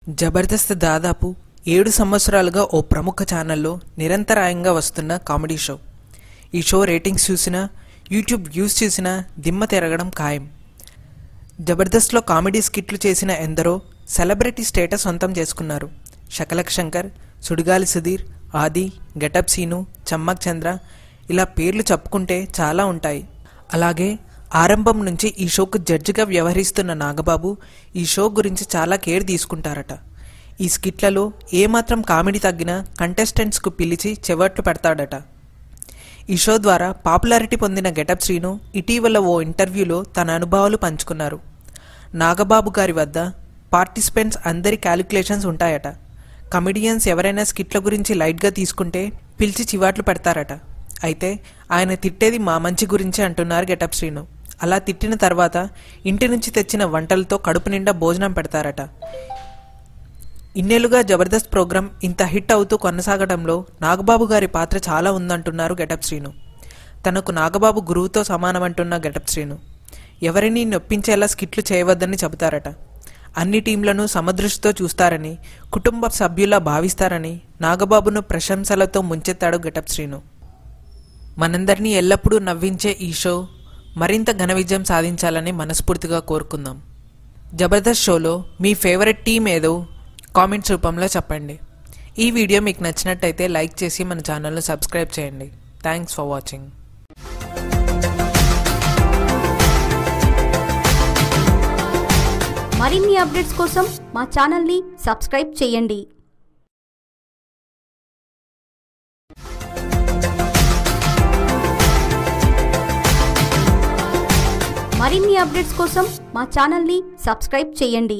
జబర్దస్త్ దాదాపు 7 సంవత్సరాలుగా ఓ ప్రముఖ ఛానల్లో నిరంతరాయంగా వస్తున్న కామెడీ షో. ఈ షో రేటింగ్స్ చూసినా, యూట్యూబ్ వ్యూస్ చూసినా దిమ్మ తిరగడం ఖాయం. జబర్దస్త్లో కామెడీ స్కిట్లు చేసిన ఎందరో సెలబ్రిటీ స్టేటస్ సొంతం చేసుకున్నారు. శకలక్ శంకర్, సుడిగాలి సుధీర్, ఆది, గెటప్ సీను, చమ్మక్ చంద్ర ఇలా పేర్లు చెప్పుకుంటే చాలా ఉంటాయి. అలాగే ఆరంభం నుంచి ఈ షోకు జడ్జిగా వ్యవహరిస్తున్న నాగబాబు ఈ షో గురించి చాలా కేర్ తీసుకుంటారట. ఈ స్కిట్లలో ఏమాత్రం కామెడీ తగ్గినా కంటెస్టెంట్స్కు పిలిచి చెవట్లు పెడతాడట. ఈ షో ద్వారా పాపులారిటీ పొందిన గెటప్ శ్రీను ఇటీవల ఓ ఇంటర్వ్యూలో తన అనుభవాలు పంచుకున్నారు. నాగబాబు గారి వద్ద పార్టిసిపెంట్స్ అందరి క్యాలిక్యులేషన్స్ ఉంటాయట. కమెడియన్స్ ఎవరైనా స్కిట్ల గురించి లైట్గా తీసుకుంటే పిలిచి చివాట్లు పెడతారట. అయితే ఆయన తిట్టేది మా మంచి గురించి అంటున్నారు గెటప్ శ్రీను. అలా తిట్టిన తర్వాత ఇంటి నుంచి తెచ్చిన వంటలతో కడుపు నిండా భోజనం పెడతారట. ఇన్నేళ్లుగా జబర్దస్త్ ప్రోగ్రాం ఇంత హిట్ అవుతూ కొనసాగడంలో నాగబాబు గారి పాత్ర చాలా ఉందంటున్నారు గెటప్ శ్రీను. తనకు నాగబాబు గురువుతో సమానమంటున్న గెటప్ శ్రీను ఎవరిని నొప్పించేలా స్కిట్లు చేయవద్దని చెబుతారట. అన్ని టీంలను సమదృష్టితో చూస్తారని, కుటుంబ సభ్యులా భావిస్తారని నాగబాబును ప్రశంసలతో ముంచెత్తాడు గెటప్ శ్రీను. మనందరినీ ఎల్లప్పుడూ నవ్వించే ఈ షో మరింత ఘన విజయం సాధించాలని మనస్ఫూర్తిగా కోరుకుందాం. జబర్దస్త్ షోలో మీ ఫేవరెట్ టీం ఏదో కామెంట్స్ రూపంలో చెప్పండి. ఈ వీడియో మీకు నచ్చినట్టయితే లైక్ చేసి మన ఛానల్ను సబ్స్క్రైబ్ చేయండి. Thanks for watching. మరిన్ని అప్డేట్స్ కోసం మా ఛానల్ని సబ్స్క్రైబ్ చేయండి. మరిన్ని అప్డేట్స్ కోసం మా ఛానల్ని సబ్స్క్రైబ్ చేయండి.